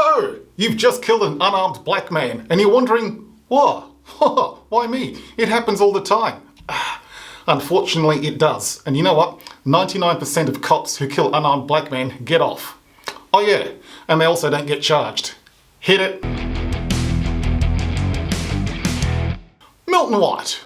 So, you've just killed an unarmed black man, and you're wondering, what? Why me? It happens all the time. Unfortunately, it does. And you know what? 99% of cops who kill unarmed black men get off. Oh yeah, and they also don't get charged. Hit it. Milton White.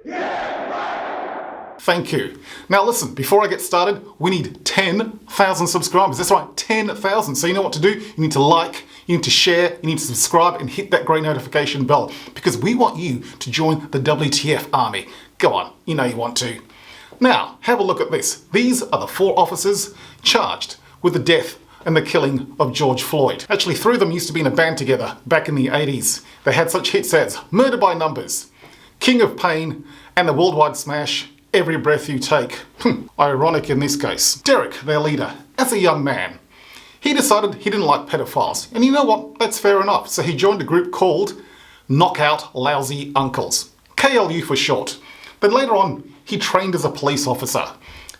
Thank you. Now listen, before I get started, we need 10,000 subscribers. That's right, 10,000. So you know what to do? You need to like, you need to share, you need to subscribe and hit that grey notification bell because we want you to join the WTF army. Go on, you know you want to. Now, have a look at this. These are the 4 officers charged with the death and the killing of George Floyd. Actually, 3 of them used to be in a band together back in the 80s. They had such hits as Murder by Numbers, King of Pain, and the worldwide smash, Every Breath You Take. Ironic in this case. Derek, their leader, as a young man, he decided he didn't like pedophiles. And you know what? That's fair enough. So he joined a group called Knockout Lousy Uncles. KLU for short. Then later on, he trained as a police officer.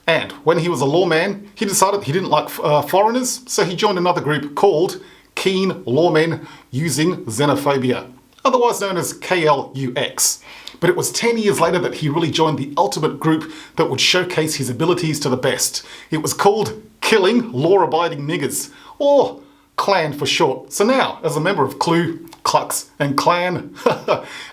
And when he was a lawman, he decided he didn't like foreigners, so he joined another group called Keen Lawmen Using Xenophobia, otherwise known as KLUX. But it was 10 years later that he really joined the ultimate group that would showcase his abilities to the best. It was called Killing Law-Abiding Niggers, or Clan for short. So now, as a member of Clue, Klux, and Klan,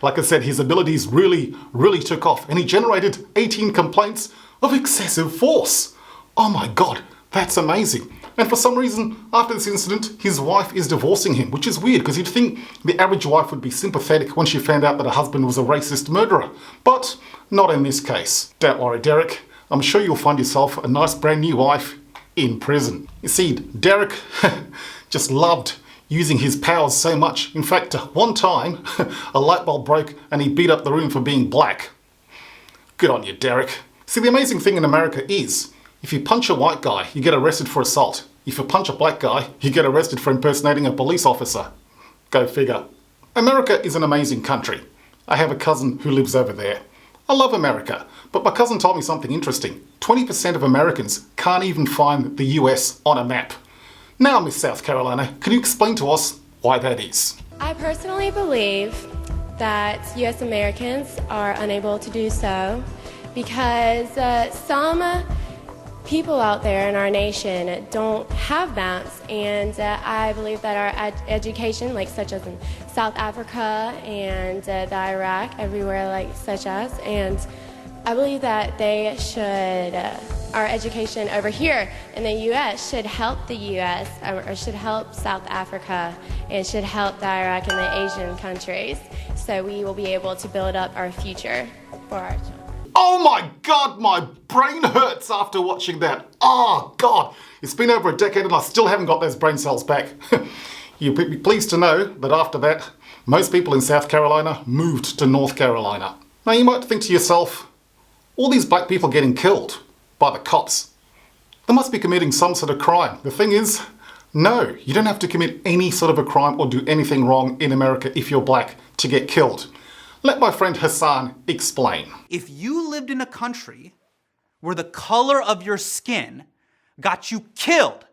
like I said, his abilities really took off, and he generated 18 complaints of excessive force. Oh my god, that's amazing. And for some reason, after this incident, his wife is divorcing him, which is weird because you'd think the average wife would be sympathetic when she found out that her husband was a racist murderer. But not in this case. Don't worry, Derek. I'm sure you'll find yourself a nice brand new wife in prison. You see, Derek just loved using his powers so much. In fact, one time, a light bulb broke and he beat up the room for being black. Good on you, Derek. See, the amazing thing in America is, if you punch a white guy, you get arrested for assault. If you punch a black guy, you get arrested for impersonating a police officer. Go figure. America is an amazing country. I have a cousin who lives over there. I love America, but my cousin told me something interesting. 20% of Americans can't even find the US on a map. Now, Miss South Carolina, can you explain to us why that is? I personally believe that US Americans are unable to do so because some people out there in our nation don't have maps, and I believe that our education, like such as in South Africa and the Iraq, everywhere like such as, and I believe that they should, our education over here in the U.S. should help the U.S. or should help South Africa and should help the Iraq and the Asian countries, so we will be able to build up our future for our children. Oh my god, my brain hurts after watching that. Oh god, it's been over a decade and I still haven't got those brain cells back. You'll be pleased to know that after that, most people in South Carolina moved to North Carolina. Now you might think to yourself, all these black people getting killed by the cops, they must be committing some sort of crime. The thing is, no, you don't have to commit any sort of a crime or do anything wrong in America if you're black to get killed. Let my friend Hassan explain. If you lived in a country where the color of your skin got you killed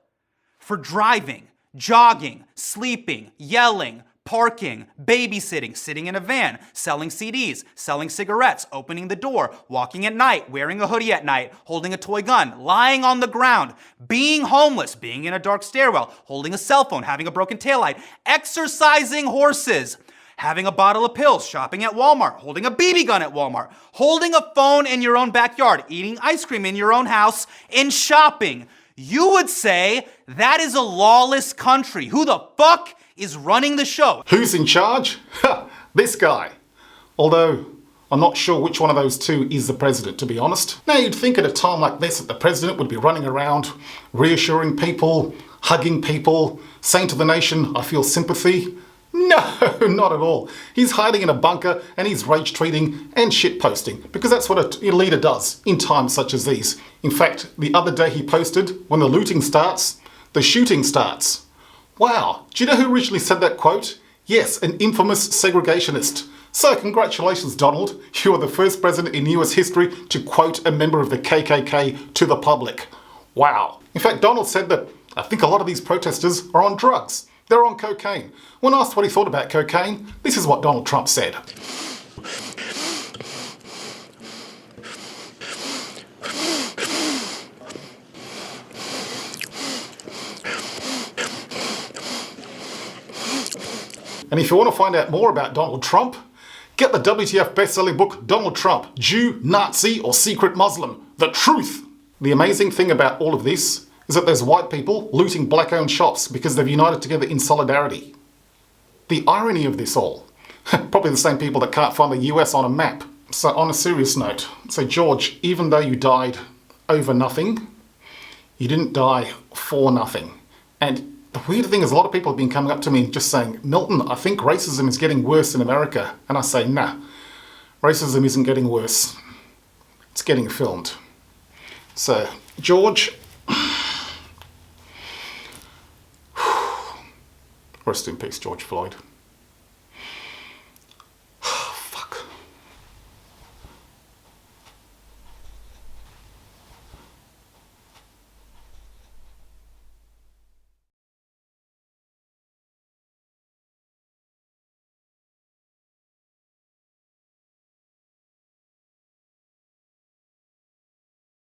for driving, jogging, sleeping, yelling, parking, babysitting, sitting in a van, selling CDs, selling cigarettes, opening the door, walking at night, wearing a hoodie at night, holding a toy gun, lying on the ground, being homeless, being in a dark stairwell, holding a cell phone, having a broken taillight, exercising horses, having a bottle of pills, shopping at Walmart, holding a BB gun at Walmart, holding a phone in your own backyard, eating ice cream in your own house, and shopping, you would say that is a lawless country. Who the fuck is running the show? Who's in charge? This guy. Although, I'm not sure which one of those two is the president, to be honest. Now, you'd think at a time like this that the president would be running around, reassuring people, hugging people, saying to the nation, I feel sympathy. No, not at all. He's hiding in a bunker and he's rage tweeting and shit posting because that's what a leader does in times such as these. In fact, the other day he posted, when the looting starts, the shooting starts. Wow, do you know who originally said that quote? Yes, an infamous segregationist. So congratulations, Donald. You are the first president in US history to quote a member of the KKK to the public. Wow. In fact, Donald said that I think a lot of these protesters are on drugs. They're on cocaine. When asked what he thought about cocaine, this is what Donald Trump said. And if you want to find out more about Donald Trump, get the WTF best-selling book, Donald Trump, Jew, Nazi, or Secret Muslim, The Truth. The amazing thing about all of this is that there's white people looting black-owned shops because they've united together in solidarity. The irony of this all, probably the same people that can't find the US on a map. So on a serious note, so George, even though you died over nothing, you didn't die for nothing. And the weird thing is a lot of people have been coming up to me and just saying, Milton, I think racism is getting worse in America. And I say, nah, racism isn't getting worse. It's getting filmed. So, George, rest in peace, George Floyd.